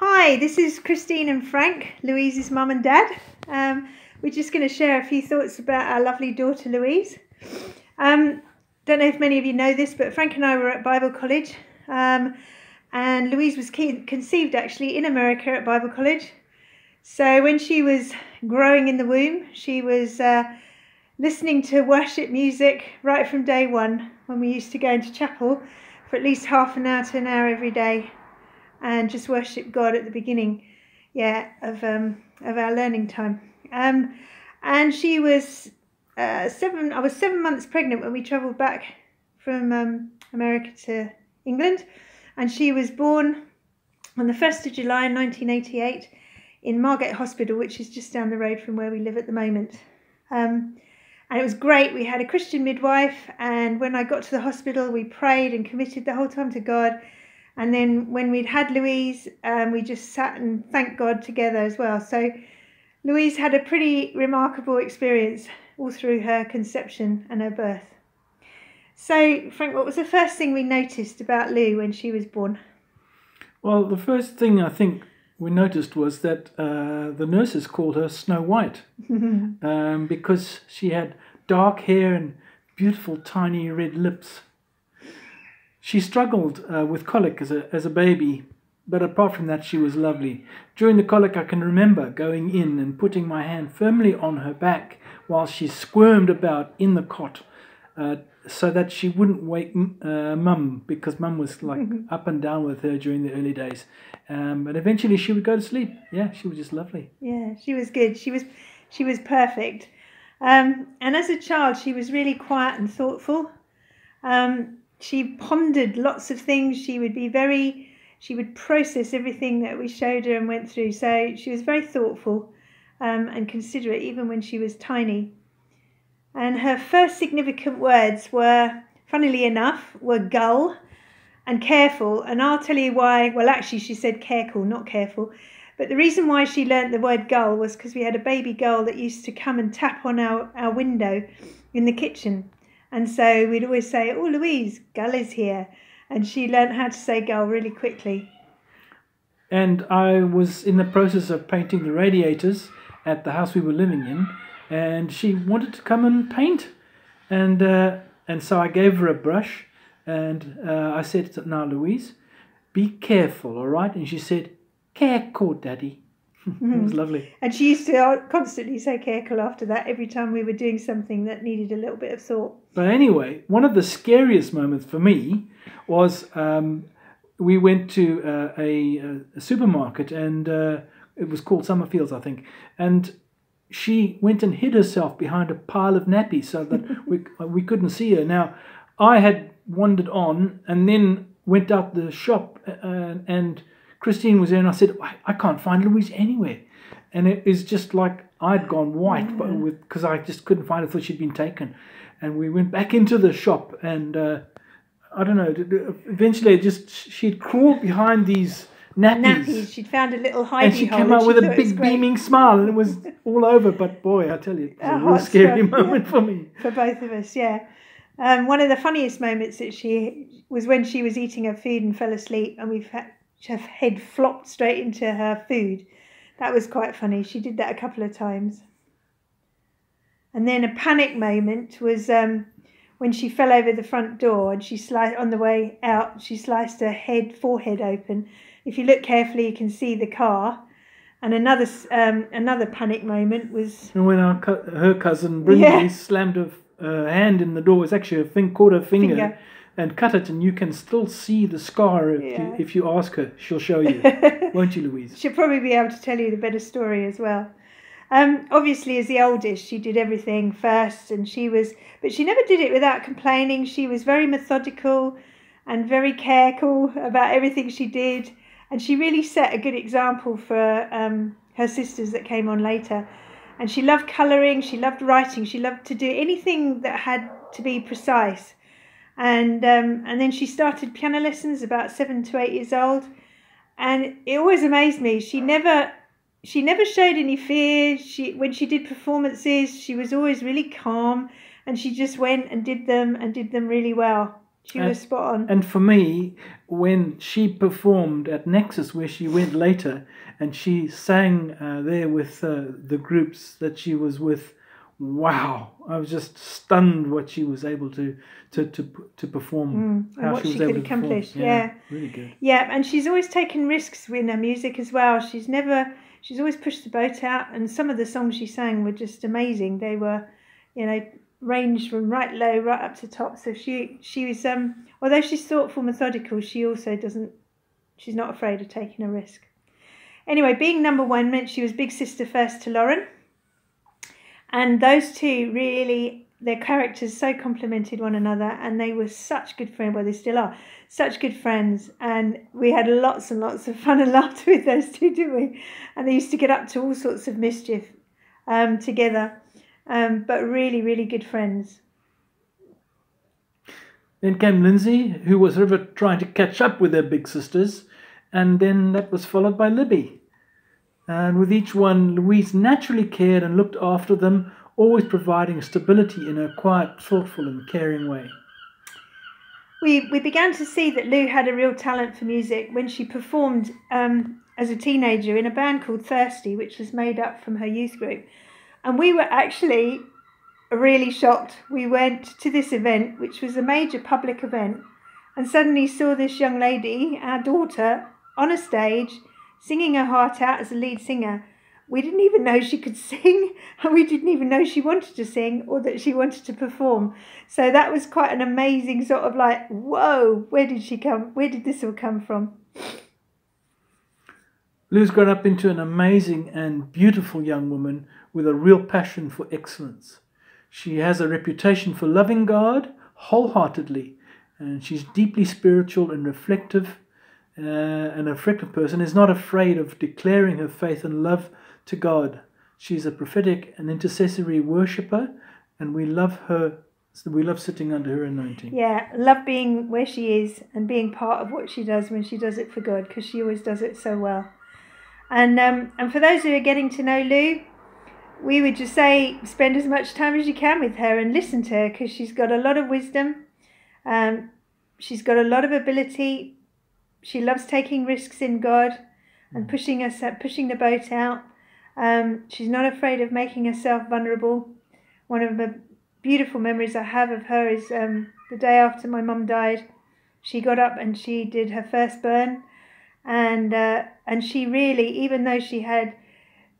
Hi, this is Christine and Frank, Louise's mum and dad. We're just going to share a few thoughts about our lovely daughter Louise. Don't know if many of you know this, but Frank and I were at Bible College, and Louise was conceived actually in America at Bible College. So when she was growing in the womb, she was listening to worship music right from day one, when we used to go into chapel for at least half an hour to an hour every day and just worship God at the beginning, of our learning time. And she was I was 7 months pregnant when we travelled back from America to England, and she was born on the 1st of July 1988 in Margate Hospital, which is just down the road from where we live at the moment. And it was great. We had a Christian midwife, and when I got to the hospital, we prayed and committed the whole time to God. And then when we'd had Louise, we just sat and thanked God together as well. So Louise had a pretty remarkable experience all through her conception and her birth. So, Frank, what was the first thing we noticed about Lou when she was born? Well, the first thing I think we noticed was that the nurses called her Snow White because she had dark hair and beautiful tiny red lips. She struggled with colic as a baby, but apart from that, she was lovely. During the colic, I can remember going in and putting my hand firmly on her back while she squirmed about in the cot, so that she wouldn't wake Mum, because Mum was like up and down with her during the early days. But eventually, she would go to sleep. Yeah, she was just lovely. Yeah, she was good. She was perfect. And as a child, she was really quiet and thoughtful. She pondered lots of things. She would process everything that we showed her and went through. So she was very thoughtful and considerate, even when she was tiny. And her first significant words were, funnily enough, were gull and careful. And I'll tell you why. Well, actually, she said careful, not careful. But the reason why she learnt the word gull was because we had a baby gull that used to come and tap on our window in the kitchen. And so we'd always say, "Oh, Louise, gull is here." And she learnt how to say gull really quickly. And I was in the process of painting the radiators at the house we were living in, and she wanted to come and paint. And so I gave her a brush, and I said, "Now, Louise, be careful, all right?" And she said, "Careful, Daddy." It was lovely. And she used to constantly say careful after that, every time we were doing something that needed a little bit of thought. But anyway, one of the scariest moments for me was we went to a supermarket, and it was called Summerfields, I think. And she went and hid herself behind a pile of nappies so that we couldn't see her. Now, I had wandered on and then went out the shop, and Christine was there, and I said, "I can't find Louise anywhere." And it is just like I'd gone white because I just couldn't find her. I thought she'd been taken. And we went back into the shop, and I don't know, eventually she'd crawled behind these nappies. She'd found a little hidey hole. And she came out with a big beaming smile, and it was all over. But boy, I tell you, it was a real scary moment for me. For both of us, yeah. One of the funniest moments was when she was eating her food and fell asleep, and her head flopped straight into her food. That was quite funny. She did that a couple of times. And then a panic moment was when she fell over the front door, and on the way out, she sliced her forehead open. If you look carefully, you can see the car. And another panic moment was when her cousin Brinley slammed her hand in the door. It was actually caught her finger and cut it, and you can still see the scar if you ask her. She'll show you, won't you, Louise? She'll probably be able to tell you the better story as well. Obviously, as the oldest, she did everything first, but she never did it without complaining. She was very methodical and very careful about everything she did, and she really set a good example for her sisters that came on later. And she loved colouring, she loved writing, she loved to do anything that had to be precise. And then she started piano lessons about 7 to 8 years old, and it always amazed me. She never showed any fear. When she did performances, she was always really calm, and she just went and did them really well. She was spot on. And for me, when she performed at Nexus, where she went later, and she sang there with the groups that she was with, wow! I was just stunned what she was able to perform. And what she could accomplish. Yeah, really good. Yeah, and she's always taken risks with her music as well. She's always pushed the boat out, and some of the songs she sang were just amazing. They were, ranged from right low right up to top. So she was although she's thoughtful, methodical, she also she's not afraid of taking a risk. Anyway, being number one meant she was big sister first to Lauren, and those two really, their characters so complemented one another, and they were such good friends. Well, they still are such good friends, and we had lots and lots of fun and laughter with those two, didn't we? And they used to get up to all sorts of mischief together. But really, really good friends. Then came Lindsay, who was sort of trying to catch up with her big sisters, and then that was followed by Libby. And with each one, Louise naturally cared and looked after them, always providing stability in her quiet, thoughtful and caring way. We began to see that Lou had a real talent for music when she performed as a teenager in a band called Thirsty, which was made up from her youth group. And we were actually really shocked. We went to this event, which was a major public event, and suddenly saw this young lady, our daughter, on a stage, singing her heart out as a lead singer. We didn't even know she could sing, and we didn't even know she wanted to sing or that she wanted to perform. So that was quite an amazing sort of like, whoa, where did she come? Where did this all come from? Lou's grown up into an amazing and beautiful young woman with a real passion for excellence. She has a reputation for loving God wholeheartedly, and she's deeply spiritual and reflective. An reflective person is not afraid of declaring her faith and love to God. She's a prophetic and intercessory worshipper, and we love her. We love sitting under her anointing. Yeah, love being where she is and being part of what she does when she does it for God, because she always does it so well. And for those who are getting to know Lou, we would just say spend as much time as you can with her and listen to her, because she's got a lot of wisdom. She's got a lot of ability. She loves taking risks in God and pushing the boat out. She's not afraid of making herself vulnerable. One of the beautiful memories I have of her is the day after my mum died. She got up and she did her first burn, and she really, even though she had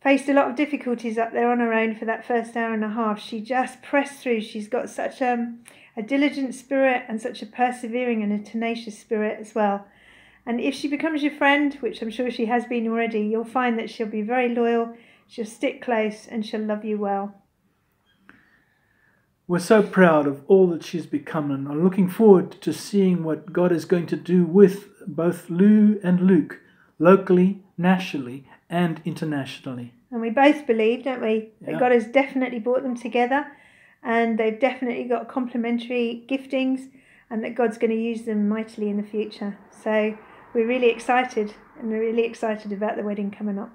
faced a lot of difficulties up there on her own for that first hour and a half, she just pressed through. She's got such a diligent spirit and such a persevering and a tenacious spirit as well. And if she becomes your friend, which I'm sure she has been already, you'll find that she'll be very loyal, she'll stick close, and she'll love you well. We're so proud of all that she's become, and are looking forward to seeing what God is going to do with both Lou and Luke, locally, nationally, and internationally. And we both believe, don't we, that Yeah. God has definitely brought them together, and they've definitely got complementary giftings, and that God's going to use them mightily in the future. So we're really excited, and we're really excited about the wedding coming up.